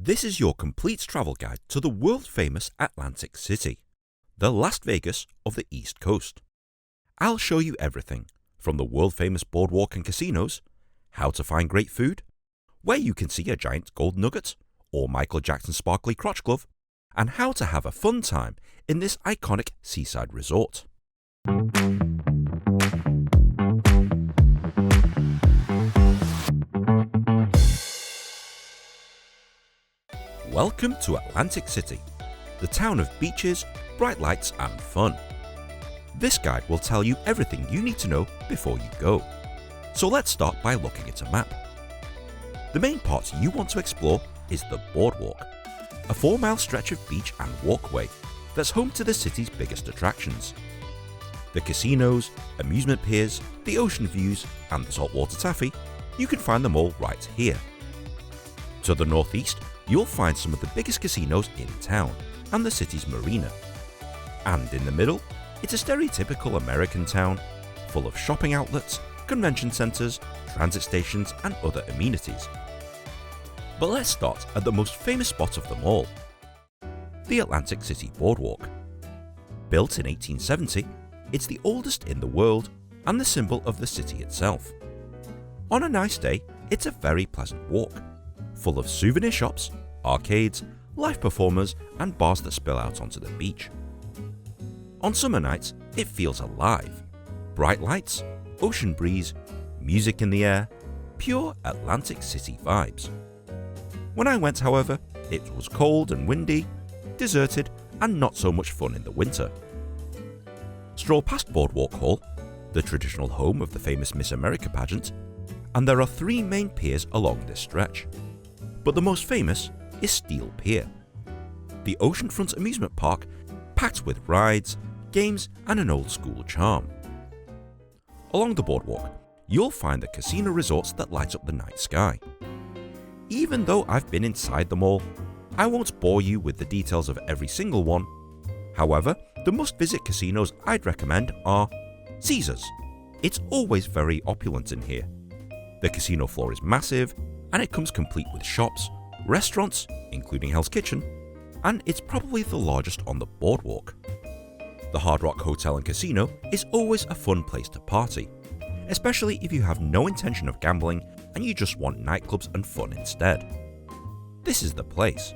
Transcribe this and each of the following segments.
This is your complete travel guide to the world-famous Atlantic City, the Las Vegas of the East Coast. I'll show you everything, from the world-famous boardwalk and casinos, how to find great food, where you can see a giant gold nugget or Michael Jackson's sparkly crotch glove, and how to have a fun time in this iconic seaside resort. Welcome to Atlantic City, the town of beaches, bright lights and fun. This guide will tell you everything you need to know before you go. So let's start by looking at a map. The main part you want to explore is the boardwalk, a 4-mile stretch of beach and walkway that's home to the city's biggest attractions. The casinos, amusement piers, the ocean views and the saltwater taffy, you can find them all right here. To the northeast, you'll find some of the biggest casinos in town and the city's Marina. And in the middle, it's a stereotypical American town, full of shopping outlets, convention centres, transit stations and other amenities. But let's start at the most famous spot of them all, the Atlantic City Boardwalk. Built in 1870, it's the oldest in the world and the symbol of the city itself. On a nice day, it's a very pleasant walk, full of souvenir shops, arcades, live performers and bars that spill out onto the beach. On summer nights, it feels alive. Bright lights, ocean breeze, music in the air, pure Atlantic City vibes. When I went, however, it was cold and windy, deserted and not so much fun in the winter. Stroll past Boardwalk Hall, the traditional home of the famous Miss America pageant, and there are 3 main piers along this stretch. But the most famous is Steel Pier, the oceanfront amusement park packed with rides, games and an old school charm. Along the boardwalk, you'll find the casino resorts that light up the night sky. Even though I've been inside them all, I won't bore you with the details of every single one. However, the must-visit casinos I'd recommend are Caesars. It's always very opulent in here. The casino floor is massive, and it comes complete with shops, restaurants, including Hell's Kitchen, and it's probably the largest on the boardwalk. The Hard Rock Hotel and Casino is always a fun place to party, especially if you have no intention of gambling and you just want nightclubs and fun instead. This is the place.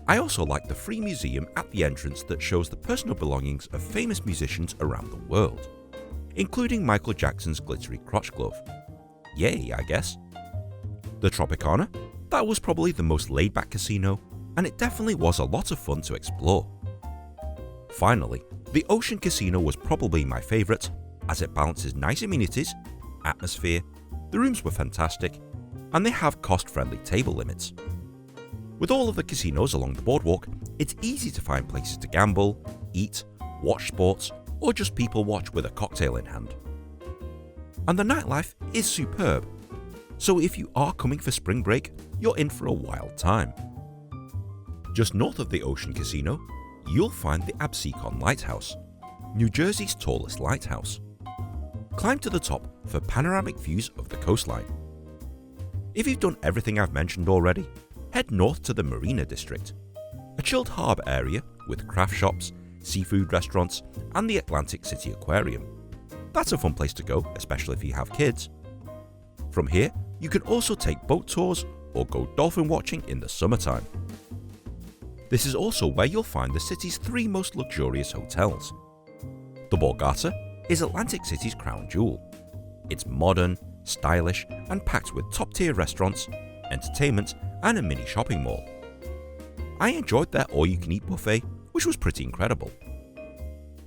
I also like the free museum at the entrance that shows the personal belongings of famous musicians around the world, including Michael Jackson's glittery crotch glove. Yay, I guess. The Tropicana? That was probably the most laid-back casino, and it definitely was a lot of fun to explore. Finally, the Ocean Casino was probably my favourite, as it balances nice amenities, atmosphere, the rooms were fantastic, and they have cost-friendly table limits. With all of the casinos along the boardwalk, it's easy to find places to gamble, eat, watch sports, or just people watch with a cocktail in hand. And the nightlife is superb. So if you are coming for spring break, you're in for a wild time. Just north of the Ocean Casino, you'll find the Absecon Lighthouse, New Jersey's tallest lighthouse. Climb to the top for panoramic views of the coastline. If you've done everything I've mentioned already, head north to the Marina district, a chilled harbour area with craft shops, seafood restaurants and the Atlantic City Aquarium. That's a fun place to go, especially if you have kids. From here, you can also take boat tours or go dolphin watching in the summertime. This is also where you'll find the city's 3 most luxurious hotels. The Borgata is Atlantic City's crown jewel. It's modern, stylish and packed with top-tier restaurants, entertainment and a mini shopping mall. I enjoyed their all-you-can-eat buffet, which was pretty incredible.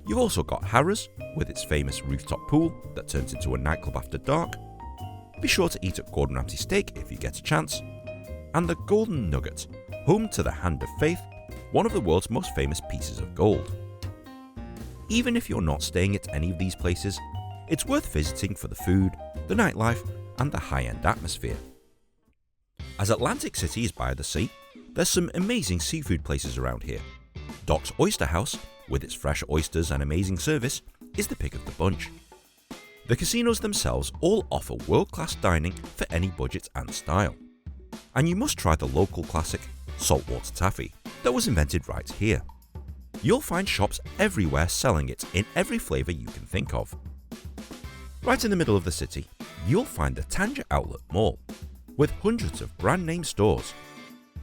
You've also got Harrah's, with its famous rooftop pool that turns into a nightclub after dark. Be sure to eat at Gordon Ramsay Steak if you get a chance. And the Goldenn Nugget, home to the Hand of Faith, one of the world's most famous pieces of gold. Even if you're not staying at any of these places, it's worth visiting for the food, the nightlife, and the high-end atmosphere. As Atlantic City is by the sea, there's some amazing seafood places around here. Doc's Oyster House, with its fresh oysters and amazing service, is the pick of the bunch. The casinos themselves all offer world-class dining for any budget and style. And you must try the local classic, saltwater taffy that was invented right here. You'll find shops everywhere selling it in every flavour you can think of. Right in the middle of the city, you'll find the Tanger Outlet Mall, with hundreds of brand name stores.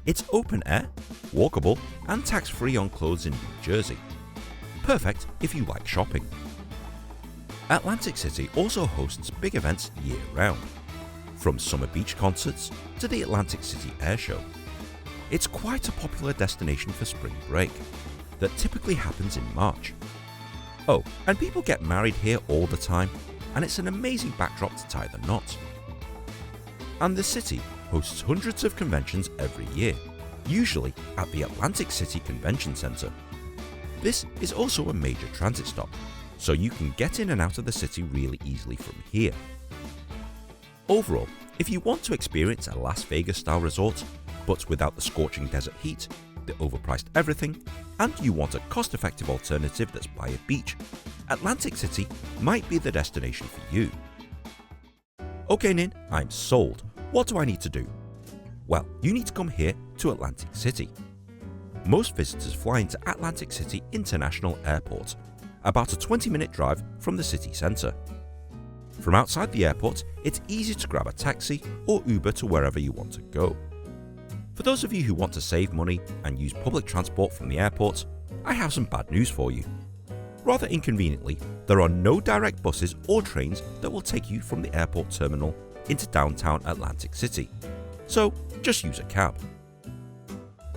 It's open air, walkable and tax-free on clothes in New Jersey. Perfect if you like shopping. Atlantic City also hosts big events year-round, from summer beach concerts to the Atlantic City Air Show. It's quite a popular destination for spring break that typically happens in March. Oh, and people get married here all the time, and it's an amazing backdrop to tie the knot. And the city hosts hundreds of conventions every year, usually at the Atlantic City Convention Center. This is also a major transit stop, so you can get in and out of the city really easily from here. Overall, if you want to experience a Las Vegas-style resort, but without the scorching desert heat, the overpriced everything, and you want a cost-effective alternative that's by a beach, Atlantic City might be the destination for you. Okay Nin, I'm sold. What do I need to do? Well, you need to come here to Atlantic City. Most visitors fly into Atlantic City International Airport, about a 20-minute drive from the city centre. From outside the airport, it's easy to grab a taxi or Uber to wherever you want to go. For those of you who want to save money and use public transport from the airport, I have some bad news for you. Rather inconveniently, there are no direct buses or trains that will take you from the airport terminal into downtown Atlantic City, so just use a cab.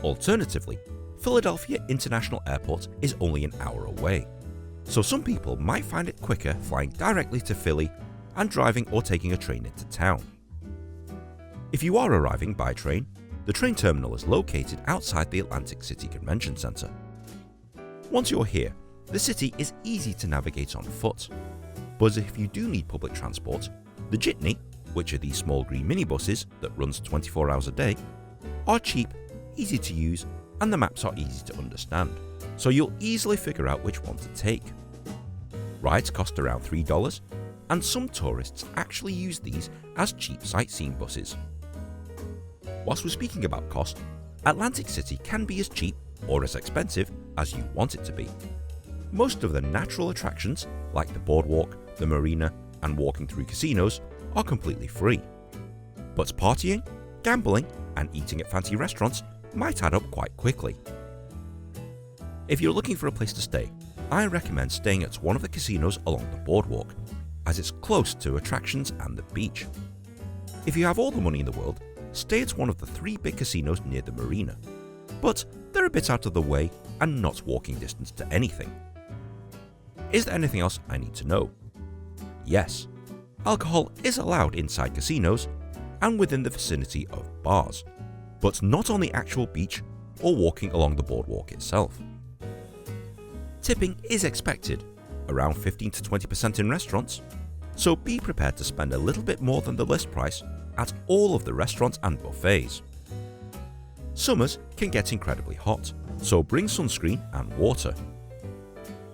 Alternatively, Philadelphia International Airport is only an hour away, so some people might find it quicker flying directly to Philly and driving or taking a train into town. If you are arriving by train, the train terminal is located outside the Atlantic City Convention Center. Once you're here, the city is easy to navigate on foot, but if you do need public transport, the jitney, which are these small green minibuses that runs 24 hours a day, are cheap, easy to use, and the maps are easy to understand, so you'll easily figure out which one to take. Rides cost around $3, and some tourists actually use these as cheap sightseeing buses. Whilst we're speaking about cost, Atlantic City can be as cheap or as expensive as you want it to be. Most of the natural attractions, like the boardwalk, the marina, and walking through casinos, are completely free. But partying, gambling, and eating at fancy restaurants might add up quite quickly. If you're looking for a place to stay, I recommend staying at one of the casinos along the boardwalk, as it's close to attractions and the beach. If you have all the money in the world, stay at one of the 3 big casinos near the marina, but they're a bit out of the way and not walking distance to anything. Is there anything else I need to know? Yes, alcohol is allowed inside casinos and within the vicinity of bars, but not on the actual beach or walking along the boardwalk itself. Tipping is expected, around 15 to 20% in restaurants, so be prepared to spend a little bit more than the list price at all of the restaurants and buffets. Summers can get incredibly hot, so bring sunscreen and water.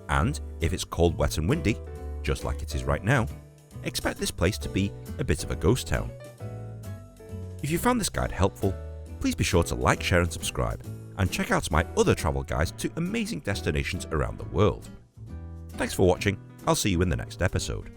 And if it's cold, wet and windy, just like it is right now, expect this place to be a bit of a ghost town. If you found this guide helpful, please be sure to like, share and subscribe, and check out my other travel guides to amazing destinations around the world. Thanks for watching, I'll see you in the next episode.